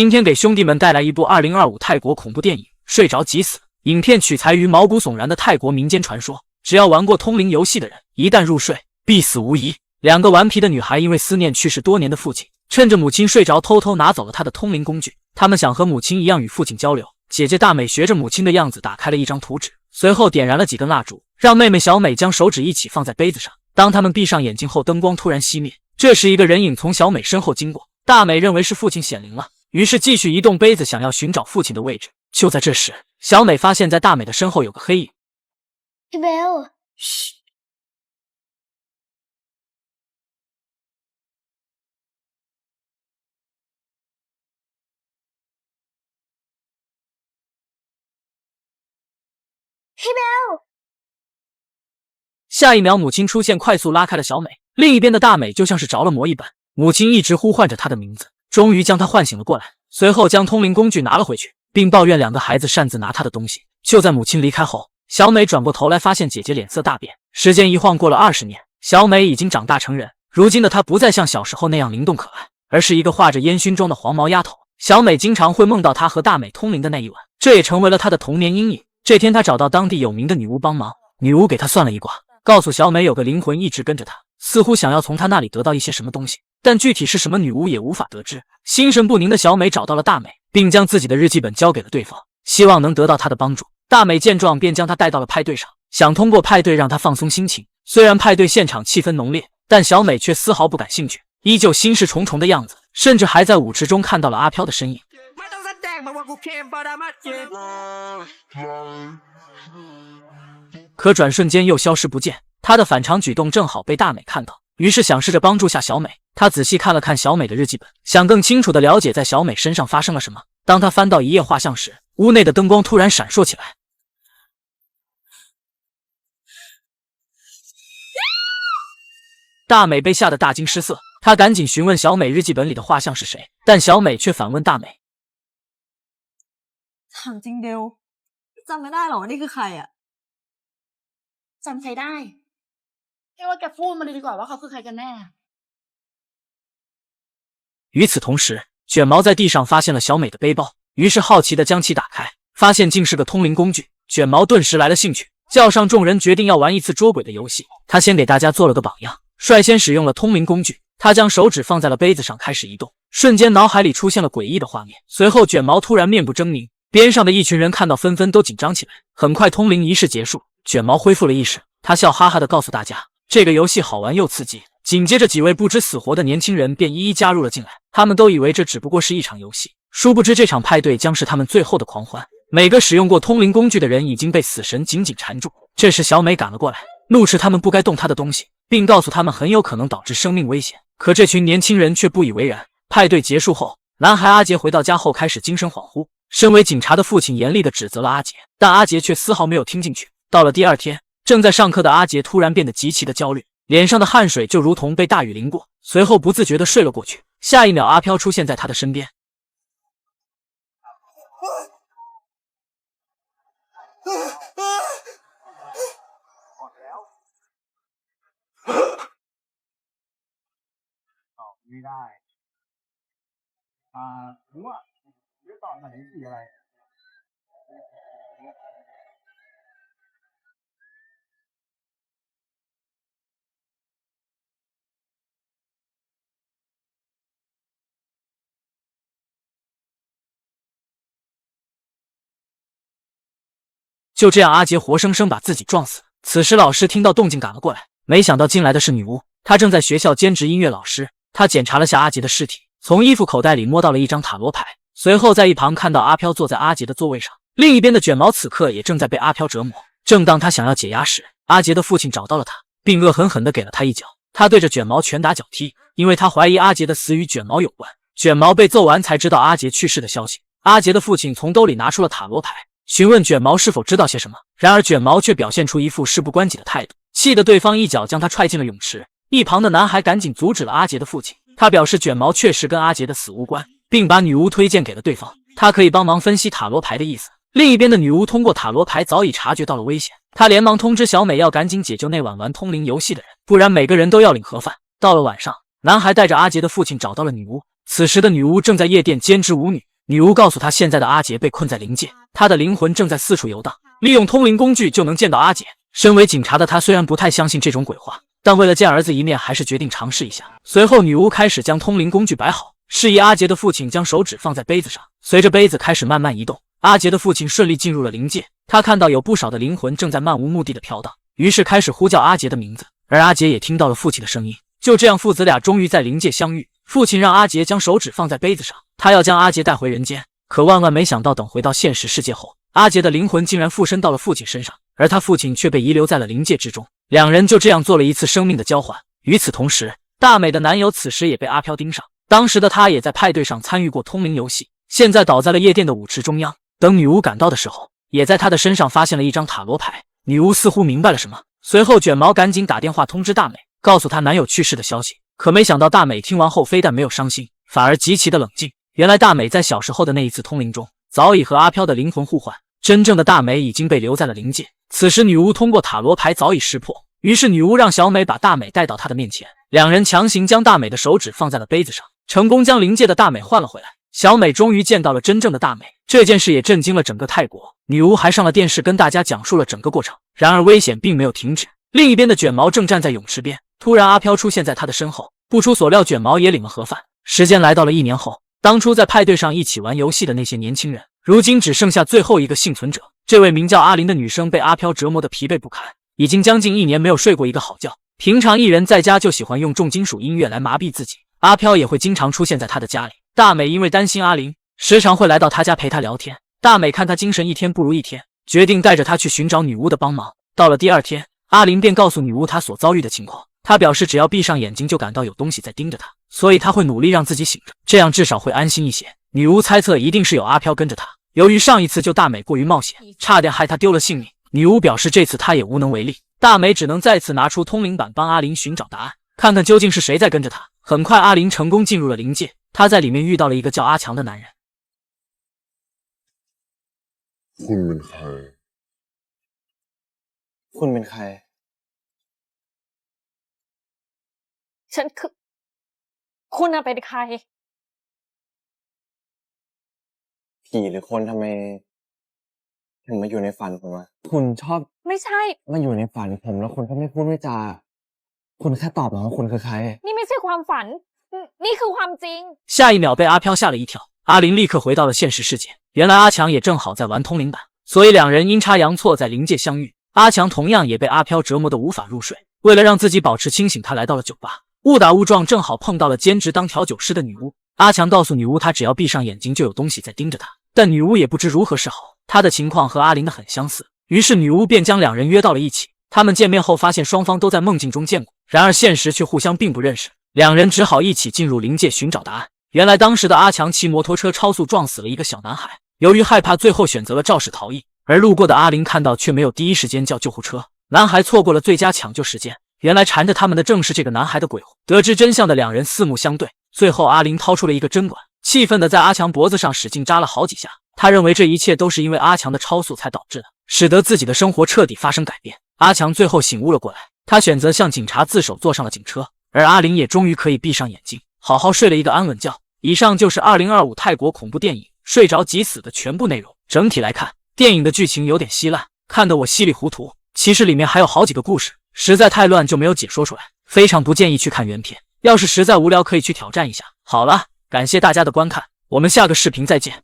今天给兄弟们带来一部2025泰国恐怖电影《睡着即死》。影片取材于毛骨悚然的泰国民间传说，只要玩过通灵游戏的人，一旦入睡，必死无疑。两个顽皮的女孩因为思念去世多年的父亲，趁着母亲睡着，偷偷拿走了他的通灵工具。他们想和母亲一样与父亲交流。姐姐大美学着母亲的样子打开了一张图纸，随后点燃了几根蜡烛，让妹妹小美将手指一起放在杯子上。当他们闭上眼睛后，灯光突然熄灭，这时一个人影从小美身后经过。大美认为是父亲显灵了，于是继续移动杯子，想要寻找父亲的位置。就在这时，小美发现在大美的身后有个黑影。Bell， 嘘。Bell， 下一秒，母亲出现，快速拉开了小美。另一边的大美就像是着了魔一般，母亲一直呼唤着她的名字，终于将她唤醒了过来。随后将通灵工具拿了回去，并抱怨两个孩子擅自拿她的东西。就在母亲离开后，小美转过头来，发现姐姐脸色大变。时间一晃过了20年，小美已经长大成人。如今的她不再像小时候那样灵动可爱，而是一个画着烟熏妆的黄毛丫头。小美经常会梦到她和大美通灵的那一晚，这也成为了她的童年阴影。这天，她找到当地有名的女巫帮忙，女巫给她算了一卦，告诉小美有个灵魂一直跟着她，似乎想要从她那里得到一些什么东西，但具体是什么，女巫也无法得知。心神不宁的小美找到了大美，并将自己的日记本交给了对方，希望能得到她的帮助。大美见状，便将她带到了派对上，想通过派对让她放松心情。虽然派对现场气氛浓烈，但小美却丝毫不感兴趣，依旧心事重重的样子，甚至还在舞池中看到了阿飘的身影。可转瞬间又消失不见，她的反常举动正好被大美看到，于是想试着帮助下小美。她仔细看了看小美的日记本，想更清楚地了解在小美身上发生了什么。当她翻到一页画像时，屋内的灯光突然闪烁起来。大美被吓得大惊失色，她赶紧询问小美日记本里的画像是谁，但小美却反问大美：ถามจริงเดียวจำไม่ได้หรอว่านี่คือใครอ่ะจำใครได้แค่ว่าแกพูดมาเลยดีกว่าว่าเขาคือใครกันแน่。与此同时，卷毛在地上发现了小美的背包，于是好奇地将其打开，发现竟是个通灵工具。卷毛顿时来了兴趣，叫上众人决定要玩一次捉鬼的游戏。他先给大家做了个榜样，率先使用了通灵工具。他将手指放在了杯子上，开始移动，瞬间脑海里出现了诡异的画面。随后卷毛突然面部狰狞，边上的一群人看到纷纷都紧张起来。很快通灵仪式结束，卷毛恢复了意识，他笑哈哈地告诉大家，这个游戏好玩又刺激。紧接着几位不知死活的年轻人便一一加入了进来，他们都以为这只不过是一场游戏，殊不知这场派对将是他们最后的狂欢。每个使用过通灵工具的人已经被死神紧紧缠住。这时小美赶了过来，怒斥他们不该动她的东西，并告诉他们很有可能导致生命危险。可这群年轻人却不以为然。派对结束后，男孩阿杰回到家后开始精神恍惚，身为警察的父亲严厉地指责了阿杰，但阿杰却丝毫没有听进去。到了第二天，正在上课的阿杰突然变得极其的焦虑，脸上的汗水就如同被大雨淋过，随后不自觉地睡了过去。下一秒，阿飘出现在他的身边。ไม่ได้รู้ว่าเดี๋ยวตอนไหนสีอะไร就这样，阿杰活生生把自己撞死。此时老师听到动静赶了过来，没想到进来的是女巫，她正在学校兼职音乐老师。她检查了下阿杰的尸体，从衣服口袋里摸到了一张塔罗牌，随后在一旁看到阿飘坐在阿杰的座位上。另一边的卷毛此刻也正在被阿飘折磨。正当他想要解压时，阿杰的父亲找到了他，并恶狠狠地给了他一脚。他对着卷毛拳打脚踢，因为他怀疑阿杰的死与卷毛有关。卷毛被揍完才知道阿杰去世的消息。阿杰的父亲从兜里拿出了塔罗牌，询问卷毛是否知道些什么。然而卷毛却表现出一副事不关己的态度，气得对方一脚将他踹进了泳池。一旁的男孩赶紧阻止了阿杰的父亲，他表示卷毛确实跟阿杰的死无关，并把女巫推荐给了对方，他可以帮忙分析塔罗牌的意思。另一边的女巫通过塔罗牌早已察觉到了危险，她连忙通知小美要赶紧解救那晚玩通灵游戏的人，不然每个人都要领盒饭。到了晚上，男孩带着阿杰的父亲找到了女巫，此时的女巫正在夜店兼职舞女，女巫告诉他，现在的阿杰被困在灵界，他的灵魂正在四处游荡，利用通灵工具就能见到阿杰。身为警察的他虽然不太相信这种鬼话，但为了见儿子一面，还是决定尝试一下。随后，女巫开始将通灵工具摆好，示意阿杰的父亲将手指放在杯子上。随着杯子开始慢慢移动，阿杰的父亲顺利进入了灵界。他看到有不少的灵魂正在漫无目的的飘荡，于是开始呼叫阿杰的名字，而阿杰也听到了父亲的声音。就这样，父子俩终于在灵界相遇。父亲让阿杰将手指放在杯子上，他要将阿杰带回人间。可万万没想到，等回到现实世界后，阿杰的灵魂竟然附身到了父亲身上，而他父亲却被遗留在了灵界之中。两人就这样做了一次生命的交换。与此同时，大美的男友此时也被阿飘盯上。当时的他也在派对上参与过通灵游戏，现在倒在了夜店的舞池中央。等女巫赶到的时候，也在他的身上发现了一张塔罗牌。女巫似乎明白了什么，随后卷毛赶紧打电话通知大美，告诉她男友去世的消息。可没想到大美听完后非但没有伤心，反而极其的冷静。原来大美在小时候的那一次通灵中，早已和阿飘的灵魂互换，真正的大美已经被留在了灵界。此时女巫通过塔罗牌早已识破，于是女巫让小美把大美带到她的面前，两人强行将大美的手指放在了杯子上，成功将灵界的大美换了回来。小美终于见到了真正的大美，这件事也震惊了整个泰国。女巫还上了电视跟大家讲述了整个过程。然而危险并没有停止，另一边的卷毛正站在泳池边，突然阿飘出现在他的身后，不出所料卷毛也领了盒饭。时间来到了1年后，当初在派对上一起玩游戏的那些年轻人，如今只剩下最后一个幸存者。这位名叫阿林的女生被阿飘折磨得疲惫不堪，已经将近1年没有睡过一个好觉。平常一人在家就喜欢用重金属音乐来麻痹自己，阿飘也会经常出现在他的家里。大美因为担心阿林，时常会来到他家陪他聊天。大美看他精神一天不如一天，决定带着他去寻找女巫的帮忙。到了第2天，阿林便告诉女巫他所遭遇的情况。他表示只要闭上眼睛就感到有东西在盯着他，所以他会努力让自己醒着，这样至少会安心一些。女巫猜测一定是有阿飘跟着他，由于上一次救大美过于冒险，差点害他丢了性命，女巫表示这次他也无能为力。大美只能再次拿出通灵板帮阿林寻找答案，看看究竟是谁在跟着他。很快阿林成功进入了灵界，他在里面遇到了一个叫阿强的男人。คุณเป็นใครคุณเป็นใครฉันคือคุณเป็นใครผีหรือคนทำไมถึงมาอยู่ในฝันผมวะคุณชอบไม่ใช่มาอยู่ในฝันผมแล้วคุณก็ไม่พูดไม่จาคุณแค่ตอบมาว่าคุณคือใครนี่ไม่ใช่ความฝันนี่คือความจริง下一秒被阿飘吓了一跳，阿林立刻回到了现实世界。原来阿强也正好在玩通灵板，所以两人阴差阳错在灵界相遇。阿强同样也被阿飘折磨得无法入睡，为了让自己保持清醒，他来到了酒吧。误打误撞正好碰到了兼职当调酒师的女巫。阿强告诉女巫他只要闭上眼睛就有东西在盯着他，但女巫也不知如何是好，她的情况和阿林的很相似，于是女巫便将两人约到了一起。他们见面后发现双方都在梦境中见过，然而现实却互相并不认识，两人只好一起进入灵界寻找答案。原来当时的阿强骑摩托车超速撞死了一个小男孩，由于害怕最后选择了肇事逃逸，而路过的阿林看到却没有第一时间叫救护车，男孩错过了最佳抢救时间。原来缠着他们的正是这个男孩的鬼魂。得知真相的两人四目相对，最后阿林掏出了一个针管，气愤地在阿强脖子上使劲扎了好几下。他认为这一切都是因为阿强的超速才导致的，使得自己的生活彻底发生改变。阿强最后醒悟了过来，他选择向警察自首，坐上了警车，而阿林也终于可以闭上眼睛，好好睡了一个安稳觉。以上就是2025泰国恐怖电影《睡着即死》的全部内容。整体来看，电影的剧情有点稀烂，看得我稀里糊涂。其实里面还有好几个故事，实在太乱就没有解说出来，非常不建议去看原片。要是实在无聊，可以去挑战一下。好了，感谢大家的观看，我们下个视频再见。